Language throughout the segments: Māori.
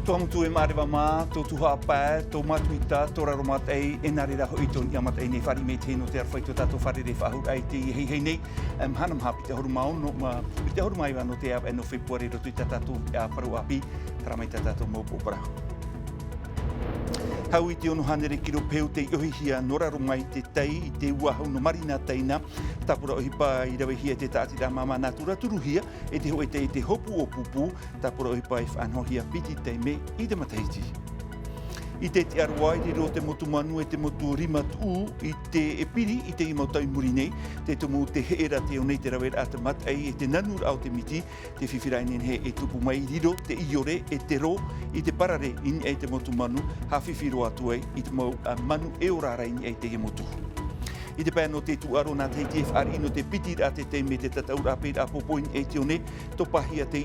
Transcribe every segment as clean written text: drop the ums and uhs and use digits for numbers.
Tō mutu e marewa mā, tō tuha pā, tō matuita, tō raro matei, e nare raho i tōni amatei nei whari me tēno te arwhai tō tātou whare re whahur ai te hei hei nei. Hanam hapi te horu mao, te horu mai wano te au e no fepuare rotu i tātou paru api, taramai tātou mō pōpara. Hau i te ono hanere kiro peo te ohihia noraro mai te tei i te uahau no marina teina. Tapura ohipa i rawe hia te tāti rā mama nātura turuhia e te hoe te hopu o pupu. Tapura ohipa i whanhohia piti te me i te mataiti. I te te aruai te ro te motu manu e te motu rima tū i te epiri i te imau tau muri nei. Te tumu te heera te o nei te rawera a te matai e te nanur au te miti. Te whiwhirainen he e tupu mai riro te iore e te ro i te parare in e te motu manu. Ha whiwhiro atu ai i te mau manu e orara in e te he motu. I te pēno te tuaro nā te TFR ino te piti a te te me te tataura pēr a popoin e te one. Topahia te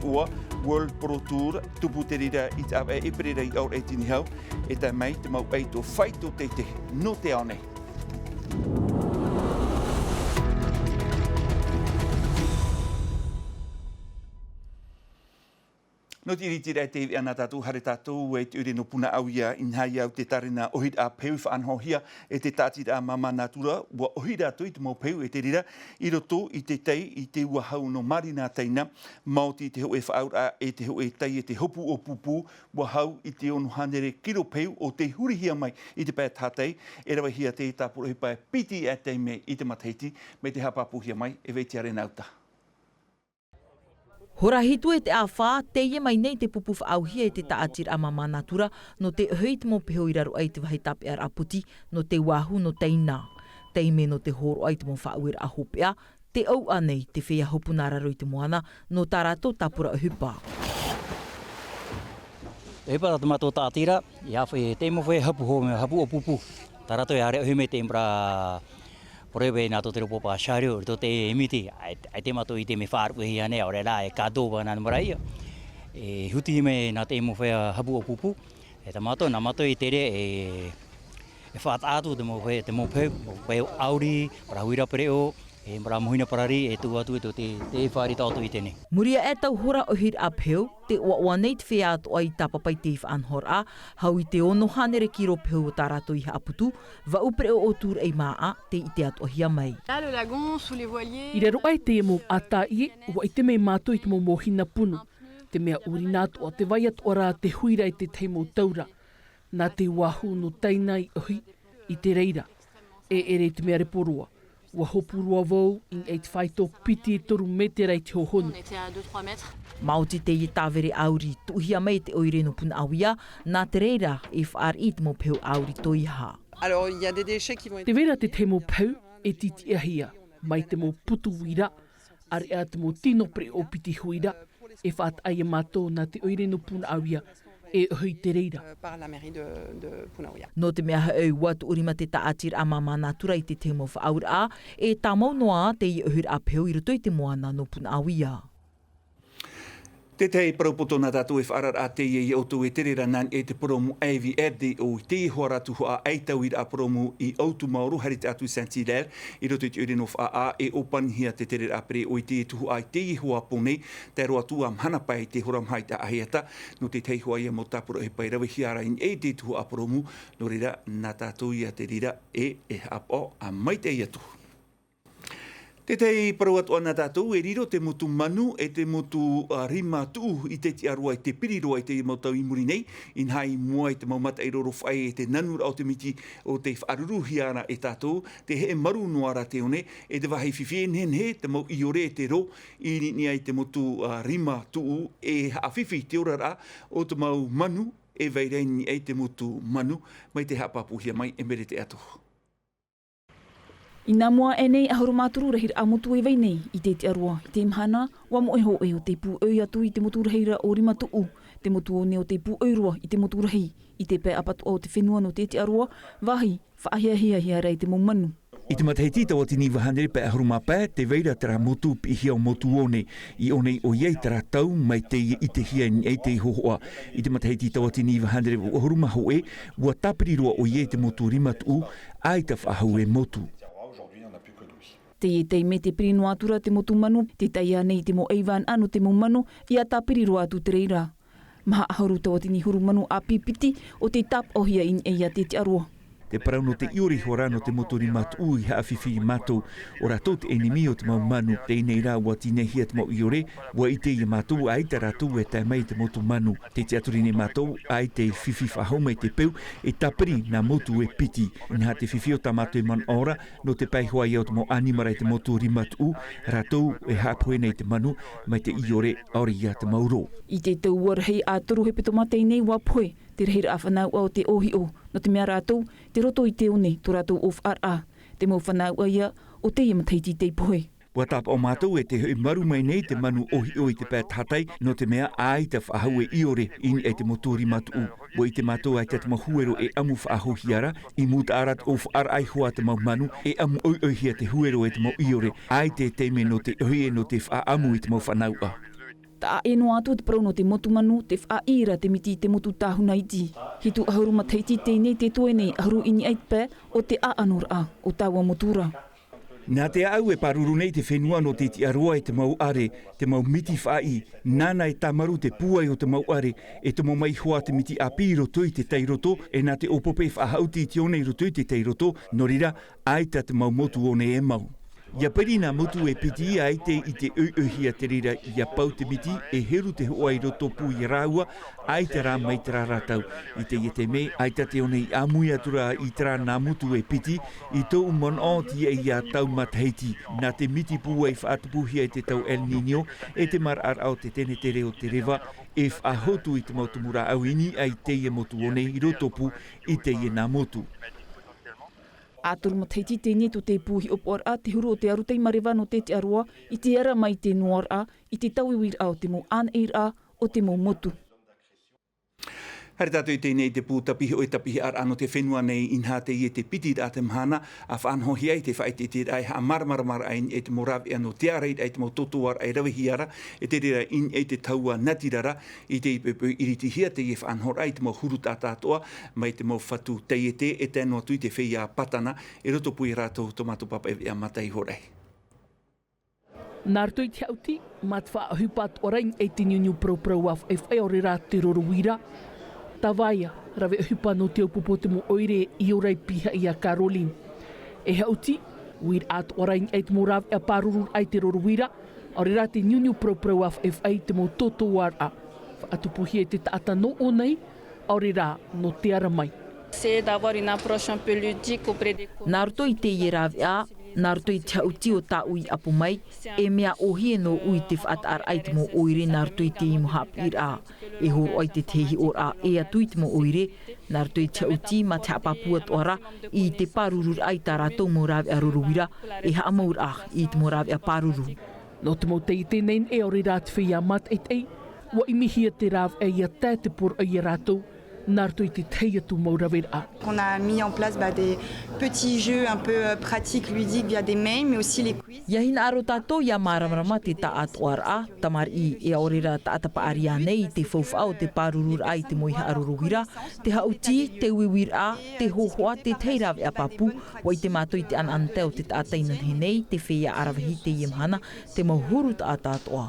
oa World Pro Tour tupu te rira i te awa e perera i aur e tini hau. E tai mai te mau ei tō whaito te no te ao nei. No te riti rei te ana tātou hare tātou e te ure no puna au ia in hai au te tarina ohid a peu whaanhohia e te tāti a mama natura wa ohid atu i te mau peu e te rira i roto i te tei i te wahau no marina teina Māoti te ho e whaaur a e te ho e tei e te hopu o pupu wahau i te ono hanere kiro peu o te hurihia mai i te pēr tātei e rawa hia te tāpura hipa e piti e te me i te mataiti me te hapapuhia mai e vei te are nauta. Hora hitu e te awha, teie mai nei te pupu whaauhia e te taatir a mama natura no te hui te mo peho i raro ai te wahi tape ar aputi no te wahu no teina. Teime no te horo ai te mo whaauir a hopea, te au anei te whea hopu nā raro i te moana no tā rato tapura hupa. E hepa rata mato tātira, i hawhi te mo whea hapu o pupu. Tā rato e are hume te mbra Porewe nā tō te ropo pā shario, tō te emiti, ai te mato i te me whārupu hi ane, ore rā e kātōwa nā maraia. E huti me nā te mo whea hapu o pupu, e ta mato, nā mato i tere e whātātu te mo whea, te mo whea auri, para huira pereo, e mara mohina parari, e tū atu e tō te whāri tātu i tene. Muria e tau hora o hir a peo, te oa nei te whea atu ai tapapai te whaanhor a, hau i te ono hanere kiro peo o tā rato i haaputu, wa upreo o tūr ei maa te i te atu ahia mai. I rero ai te mo ata i, wa i te mei mātou i te mo mohina punu. Te mea urinatu o te vai atu ora te huira i te teimo taura. Nā te wahu no teina i ohi i te reira. E ere te mea reporua. Wa hopurua vau in e te whaito piti e toru me te rei te hohono. Māoti te i tāwere auri tuhia mai te oire no puna awia, nā te reira e whaari te mo peo auri toiha. Te vera te te mo peu e titi ahia, mai te mo putu wira, are a te mo tino pre o piti huira, e whaat aia mātou nā te oire no puna awia, e hui te reira. No te mea hau watu urima te taatir a mama natura i te te mo whaaur a, e tā mau noa te i uhur a peo i roto i te moana no puna awia. Te tei parapoto nā tātou e whaarar a te i auto e terera nan e te poromu aivi erde o te hoaratu a eitau i a poromu i autu mauro hari te atu Saint-Hilaire i roto i te urenof a e opanhia te terera apere o i te tuhu ai te i hoa pone te roa tu am hanapai te horam hai ta ahiata no te tei hoa ia mo tāpura e pai rawe hiara in e te tuhu a poromu no rira nā tātou i a te rira e hapo a mai te iatu. Te tei parau atu ana tātou e riro te motu manu e te motu rima tuu i te arua i te piriroa i te mautau i muri nei. In hai mua i te maumata i roro whai e te nanura o te miti o te whaaruruhi ana e tātou. Te he maru noara te one e te wahi whiwhen he te mau i ore te ro i rini ai te motu rima tuu e hawhiwhi te orara o te mau manu e veireini ai te motu manu mai te hapapuhia mai e mere te atu. I nā mua e nei ahuru māturu rahira a motu e wei nei i te arua, i te imhana, wa mo e ho e o te pū oi atu i te motu rahira o rima tuu, te motu o ne o te pū oi rua i te motu rahi, i te pē apatu o te whenua no te arua, wahi, whaahia rei te mo manu. I te mataiti tawa tini wahanere pe ahuru mapē, te veira tera motu pihia o motu one, i one o iei tera tau mai te i te hia ni ei te hohoa. I te mataiti tawa tini wahanere o ahuru maho e, ua tapirirua o iei te motu rima tuu, ai ta whahau e motu. Te tei me te pirino atura te motu manu, te tai anei te mo eivan anu te mo manu, i a tapiriroa atu te reira. Maha aharu tau atini huru manu a pipiti o te tap o hia in eia te te aroa. Te parau no te iori horano te motori matu i haafifi i matou. O ratou te enemi o te mau manu, te inei rā ua tine hia te mau iore, ua i te i matou ai te ratou e tai mai te motu manu. Te te aturine matou ai te fifi whahoma i te peu e tapiri na motu e piti. Nha te fifi o ta matou e man ora, no te pai hoa i au te mau animara i te motori matu, ratou e hapue nei te manu, mai te iore aori ia te mauro. I te tau warahei a toru he pito matei nei wa poe, te rehira a whanau au te ohi o. No te mea rātou, te roto i te one, tō rātou of ara. Te mau whanau a ia o te iamataiti te poe. Ua tapa o mātou e te hui maru mai nei te manu ohi o i te pēt hatai, no te mea ai te whahau e iore in e te motori matu. Ua i te mātou ai te mahuero e amu whahau hiara, i muta arat of ar ai hoa te mau manu, e amu oi hia te huero e te mau iore, ai te teime no te ohi e no te wha amu i te mau whanau a. Ta e no atu te parau no te motu manu, te wha ira te miti te motu tāhuna iti. Hitu aharu mataiti teinei te toe nei aharu ini ait pē o te a anor a o tāua motura. Nā te au e paruru nei te whenua no te ti aroa e te mau are, te mau miti whai, nāna e tamaru te puai o te mau are, e te mau mai hoa te miti api roto i te teiroto, e nā te opope whahauti ti one i roto i te teiroto, no rira, aita te mau motu one e mau. Ia peri nā motu e piti ai te i te uihia te rira ia pau te miti e heru te hoa i roto pu i rāua ai te rā mai te rātau. I te i te me, ai te one i amui atura i tra nā motu e piti i tō umon o ti e ia tau mataheiti. Nā te miti pu e whaatupuhia i te tau El Niño e te mar ar au te tene te reo te rewa e whahotu i te motumura au ini ai te ia motu one i roto pu i te ia nā motu. A turu mataiti tēnei to te pūhi opor a te huru o te arutei marewa no te aroa i te ara mai te noar a i te tauiwir a o te mo aneir a o te mo motu. Hare tātou i tēnei te pūtapihi o i tapihi ar ano te whenua nei inha te i e te piti a te mhana a whanhohi ai te whaite te ai ha marmaramara ai e te morawi ano te areit ai te mo totoar ai rawihiara e te rera in e te taua natirara i te ipepu iriti hia te i whanhor ai te mo huru tātātoa mai te mo whatu teiete e tēnua tui te whia patana e roto pui rātou tomato papa e matai horei. Nār tui te auti, matwha ahupat orain e te niuniu prau af e whai ore rā te rorowira. Tawaia, rawe ahupa no te upupo te mo oire i orai piha i a Caroline. E hauti, wir at orain e te mo rawe a parurur ai te rorowira, ore rā te niuniu prau af e whai te mo toto war a. Whaatupuhi e te taata no o nei, ore rā no te ara mai. C'est d'avoir une approche un peu ludique auprès des cours. Nāroto i te i rawe a, nāroto i te hauti o tā ui apu mai, e mea ohi e no ui te whaat ar ai te mo oire nāroto i te i muhap ir a. E horo ai te tehi or a e atu i te mo oire, nāroto i te hauti ma te apapua toara i te parurur ai tā rātou mo rawe a rorowira, e haa maur a i te mo rawe a paruru. No te mo te i tēnein e ore rā te whia mat et ei, wa imihia te rawe e ia tā te por ai rātou, nārto i te teia tu maurawera. On a mis en place des petits jeux un peu pratiques, ludiques via des mails, mais aussi les quiz. Ia hina aro tātou ia māramarama te taat oar a, tamar i e aorera taatapa aria nei te whauwhao te pārurur ai te moiha aroruhira, te hauti, te wiwir a, te hohoa, te teirawe a papu, wai te mātoi te ananteo te taatainan he nei, te whea arawahi te iemhana, te mauhuru tātātoa.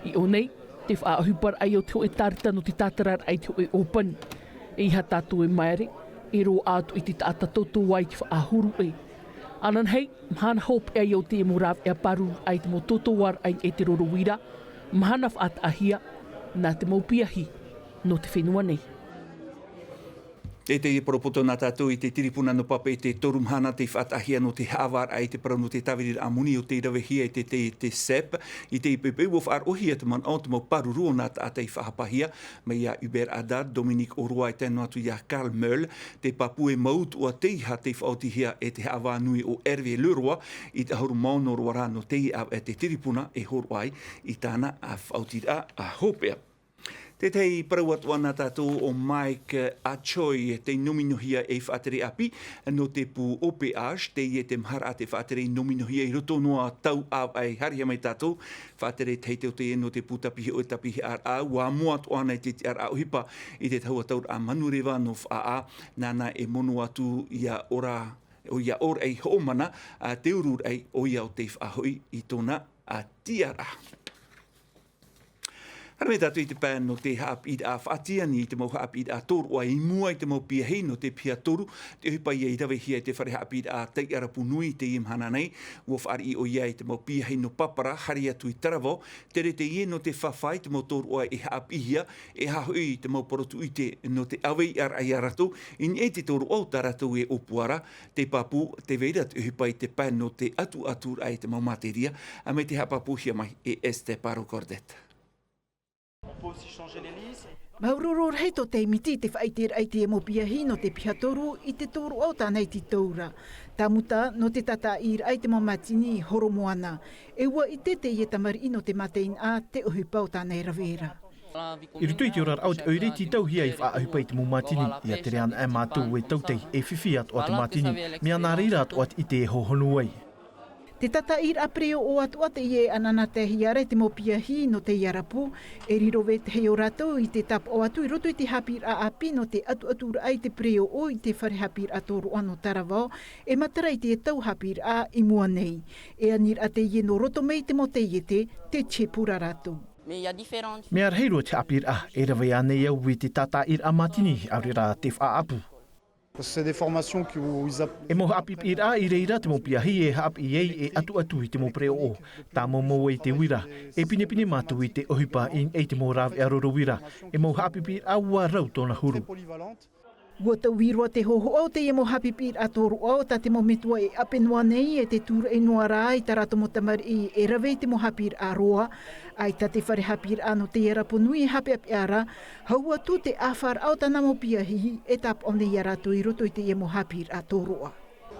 I o nei, te whaahupar ai o teo e tārita no te tātarar ai teo e open. E iha tātou e maere, e ro atu i te tāta toto wai te whaahuru e. Anan hei, mhana hop e ai o te emurav e a paru ai te mo toto war ai e te rorowira, mhana whaat ahia, nā te maupiahi, no te whenua nei. E te propoto nā tātou i te tiripuna no papa e te torumhana te whaatahia no te hawar ai te parau no te tawiri amuni o te rawehia e te sep i te ipepe wof ar ohia te man o te mau paruru o nā tātai whahapahia me ia Hubert Haddad, Dominique Oroa e tēnu atu ia Karl Meul, te papu e maut o a teiha te whaotihia e te hawa nui o Hervé Leroy i te hauru maono roara no te au e te tiripuna e horo ai i tāna a whaotira a hopea. Te tei parau atua nā tātou o Mike Achoi te nominohia e whaatere api no te pu OPH te i e te mhara a te whaatere nominohia i roto noa tau au ai haria mai tātou whaatere teiteo te e no te pu tapihi o tapihi ar a wā mua atua nei te ar au hipa i te taua taur a manurewa no wha nāna e mono atu ia ora o ia ora ei homana a te urur ei o ia o te whaahoi i tōna a tiara. Hana me tatu I te pēn no te haap I a whaatia ni te mau haap I a toru ai mua I te mau pia hei no te pia toru. Te hupa I tawe hia te whare haap I a tei arapu nui te imhana nei. Ua whaari o ia I te mau pia hei no papara hari atu I tarawao. Tere te ie no te whawhai te mau toru ai I haap ihia. E haho I te mau porotu I te no te awe I ar ai aratu. In e te toru au taratu e opuara. Te papu te veira te hupa I te pēn no te atu ai te mau materia. A me te hapapu hia mai e este paro cordet. Mauroror hei to te imiti te whaiter ai te mo pia hino te pihatoru I te toru au tānei ti taura. Tamuta no te tata ir ai te mamatini horo moana. E ua I te I tamari ino te matein a te uhupau tānei ravera. I rutu I te orar au te oire ti tau hia I whaahupa I te mumatini. Ia te rean e mātou e tautei e whiwhi atu a te matini. Mea nā reira atu at I te hohonu ai. Te tata ir apreo o atu ate I anana te hiare te mo pia hi no te iarapu. E riro ve te hei o ratou I te tap o atu I roto I te hapir a api no te atu ai te preo o I te whare hapir a toru ano tarawao. E matara I te tau hapir a I mua nei. E anir a te ie no roto mei te mo te iete te chepura ratou. Mea reiro te apir a e rawe anei au I te tata ir a matini aurira te whaapu. C'est des formations que vous E mo hapip ira I reira te mo piahi e hap I ei e atu I te mo preo o. Tā mo mo e te wira. E pine mātou I te ohipa in e te mo rawe aroro wira. E mo hapip ira ua rau tōna huru. Ua tau wirua te hoho au te mo hapipir a toru au ta te mo mitua e apenua nei e te tūra e noa rā I tarato mo tamari e rawe te mo hapir a roa. Ai ta te whare hapir ano te iarapo nui hape api ara. Haua tu te awhar au tana mo piahihi e tap o nei arato I roto I te mo hapir a toru.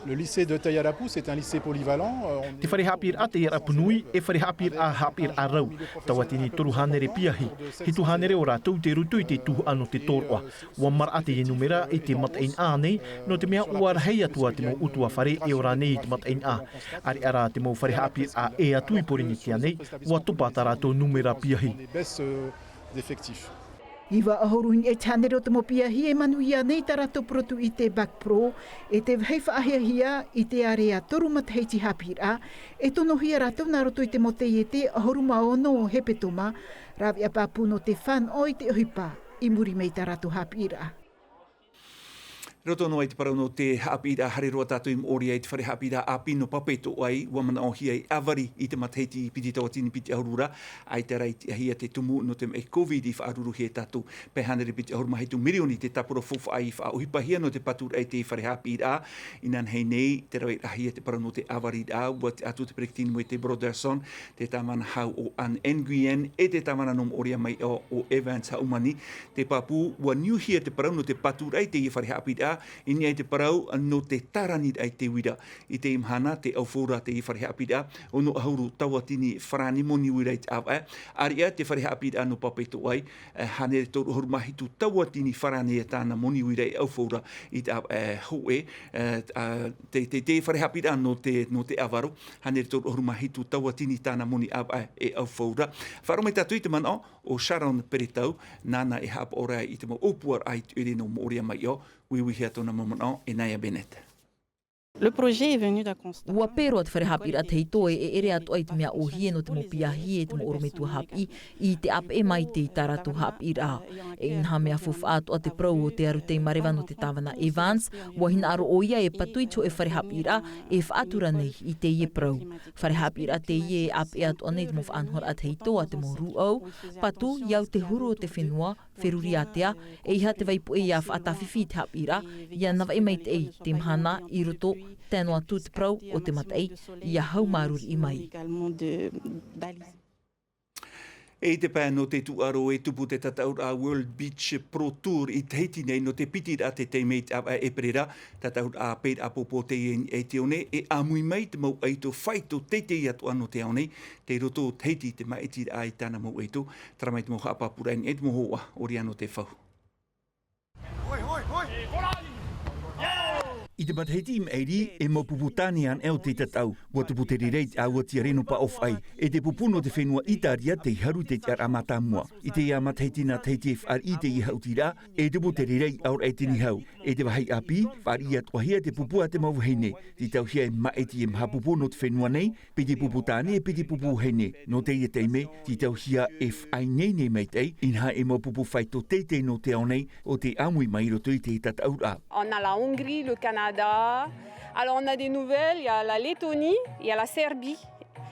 Le lycée de Tayarapu, c'est un lycée polyvalent. Te whare hapir a te iarapo nui e whare hapir a hapir a rau. Tawatini toru hanere piahi. He tu hanere o rātou te rutu I te tuhu ano te tōrua. Ua mara ate I numera I te matayin a nei, no te mea ua rahei atua te mo utua whare e ora nei I te matayin a. Ari ara te mo whare hapir a e atu I poringi kia nei, ua topa ta rātou numera piahi. Iwa ahoruin e chanere o te mo piahi e manu ia nei tarato protu I te Back Pro, e te hei whaahia I te area toru mataheiti hapira, e tono hia ratou nā roto I te mote I te ahoru maono o hepetoma, rawi a papu no te whan o I te ohipa, I muri mei tarato hapira. Roto no ai te parau no te hapira hare roa tātou I mōri ai te whare hapira api no papeto ai, wamana o hia I avari I te mataheiti I piti tawatini piti ahurura, ai te rai hia te tumu no te mei COVID I whaaruru hia tātou pehanere piti ahuruma hei tu mirioni te tapura fofa ai whaohipa hia no te patur ai te whare hapira, inan hei nei te rai hia te parau no te avari a, ua te atu te perektini mo te Broderson, te tamana hau o An Nguyen, e te tamana no mōria mai o Evans Haumani, te papu ua niu hia te parau no te patur ai te whare hapira, ini ai te parau no te taranit ai te wira I te imhana te aufora te whare hapira o no ahuru tawatini wharani moni wira I te awa aria te whare hapira no papeto ai hane toru horumahitu tawatini wharani e tāna moni wira I aufora I te awa hoe te whare hapira no te awaro hane toru horumahitu tawatini tāna moni awa e aufora wharome tatu I te mana o Sharon Peretau nana e hap ora I te mo opuar ai te ure no mooria mai o Wiwihia tōna mamana e Naya Bennett. Le projet est venu da Constant. Ua pero at whare hapira te hitoe e ere atu ai te mea o hie no te mo piahi e te mo orometu hapi I te ap e mai te taratu hapira. E inha mea fufa atu a te prau o te aru te marewa no te tawana Evans, ua hina aro o ia e patui cho e whare hapira e whaatura nei I te ie prau. Whare hapira te ie e ap e atu anei te mo whaanhor a te hitoa te mo ruau, patu iau te huru o te whenua, wheruri atea, e iha te vaipu e ia whaatawhiwhi te hapira, ia nawa e mai te ei te mhana I roto tēno atu te prau o te matai, ia hau maruri I mai. E te pēn no te tuaro e tupu te tataur a World Beach Pro Tour I teiti nei no te piti a te teimeit a e perera, tataur a pēr a popo te e te one, e a mui mai te mau eito whaito te te atu ano te aone, te roto teiti te maiti a I tāna mau eito, taramai te mau hapapurain e te moho ori ano te whau. I te matahiti im eiri e mo puputani an eo te tatau. Wa te puteri reit a wa tia reno pa of ai. E te pupuno te whenua itaria te haru te tia ramata mua. I te ia matahiti na teiti whar i te i hautira, e te puteri rei aur e tini hau. E te wahai api, whar i atuahia te pupua te mau heine. Te tau hia e maeti e mha pupuno te whenua nei, pe te puputani e pe te pupu heine. No te ia teime, te tau hia e whai nei nei mei tei, inha e mo pupu whaito te no te aonei, o te amui mai roto i te tatau a. On a la Hongrie, le Canada. Alors on a des nouvelles, il y a la Lettonie, il y a la Serbie,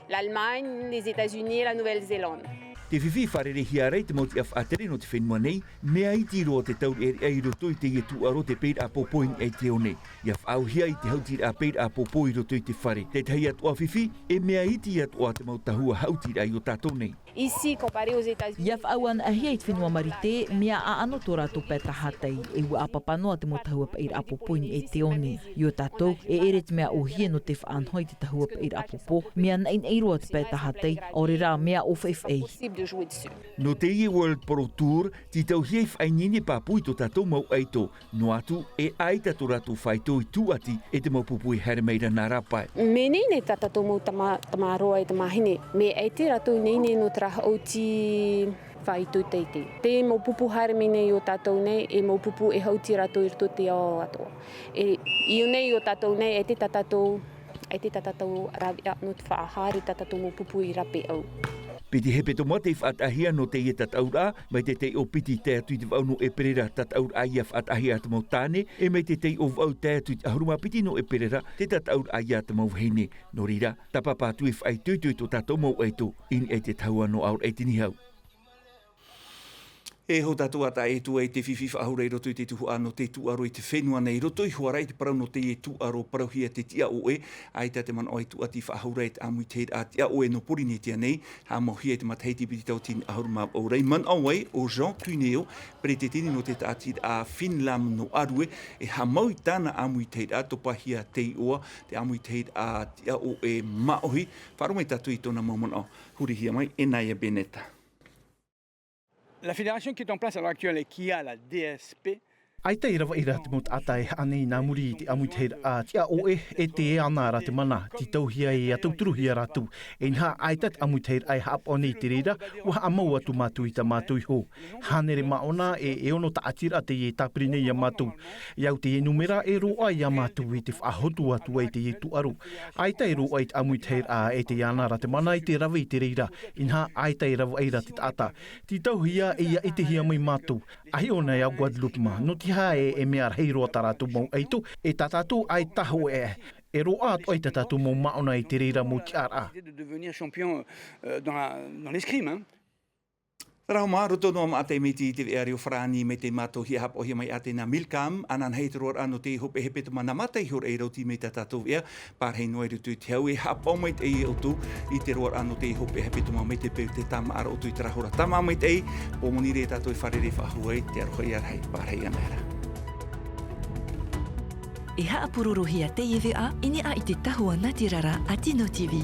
l'Allemagne, les États-Unis et la Nouvelle-Zélande. Te whiwhi wharere hia rei te mauti a whaatere no te whenua nei, mea i tiro te tau e ai roto i te i tu aro te peir a popoin e te one. Ia whau hia i te hautir a peir a popo i roto i te whare. Te tahi atua whiwhi, e mea i ti atua te mautahua hautir ai o tātou nei. Ici, comparé aux États-Unis. Ia whauan a hia i te whenua marite, mea a ano tō rātou pēta hatei, e ua apapanoa te motahua peir a popoin e te one. I o tātou, e ere te mea o hia no te whaanhoi te tahua peir a popo, mea nain eiroa te pēta hatei, ore rā mea o FFA. No te i World Pro Tour, ti tau hiei whainini pāpui to tātou mau eito. No atu, e aita to rātou whaito i tuati e te mau pupui here meira nā rapai. Me nei ne tātou mau tamaroa i te mahine. Me e te rātou nei ne no traha o ti whaito teite. Te mau pupu here me nei o tātou nei, e mau pupu e hauti rātou i rito te ao atoa. E o nei o tātou nei, e te tātou rabia no te whaahari tātou mau pupu i rape au. Piti hepe to mo te whaatahia no te i tataura, mai te o piti te atu i te wauno e perera tataura ai a whaatahia te mau tāne, e mai te o wau te atu i ahuruma piti no e perera te tataura ai a te mau heine. No rira, tapapatu e whai tuitui to tatou mau eito, in e te taua no aur e tini hau. E ho tātou ata e tua e te whiwhiwha ahura i roto i te tuhu ano te tuaro i te whenua nei roto i huara i te parau no te e tuaro parau hia te tia oe ai te man oi tu ati whaahura i te amui te a tia oe no pori ne tia nei ha mo hia te mataheiti piti tau tini ahura ma o rei man awai o Jean Cuneo pre te tini no te taati a Finlam no arue e ha mau i tāna amui te a topa hia te oa te amui te a tia oe maohi wharumai tatu i tona maumon o huri hia mai e nai a Beneta. La fédération qui est en place à l'heure actuelle et qui a la DSP. Ai te irawa ira te mot atai anei nā muri te amuteir a tia oe e te e ana ra te mana, ti tauhia e atauturu hia ratu. E nha ai tat amuteir ai hap o nei te reira, wa amau atu mātu i ta mātu i ho. Hanere maona e ono ta atira te e tapiri nei a mātu. Iau te e numera e roa i a mātu i te whahotu atu ai te e tuaru. Ai te roa i te amuteir a e te ana ra te mana i te rawa i te reira. Inha ai te rawa eira te ata. Ti tauhia e ia i te hia mai mātu. Ahi ona e a Guadalupe ma, no ti e mea rei roa taratu mau eitu, e tatatu ai taho e roa atu ai tatatu mau maona i te reira mo tiara. De devenir champion dans l'escrime, hein. Rau maa, roto noa maa te meti te ea reo whrani me te mato hia hap o hia mai ate na Milkam, anan hei te roar ano te hope hepe te mana mata i hor e rauti me ta tatou ea, par hei noe rutu te hau e hap o mai te e o tu, i te roar ano te hope hepe te mau me te peu te tama ara o tu i te rahora tama mai te e, po moni re tatou i wharere whahuai, te aroha i arhei, par hei anera. E haa pururuhia te EVA, ini a i te tahua Natirara a Tino TV.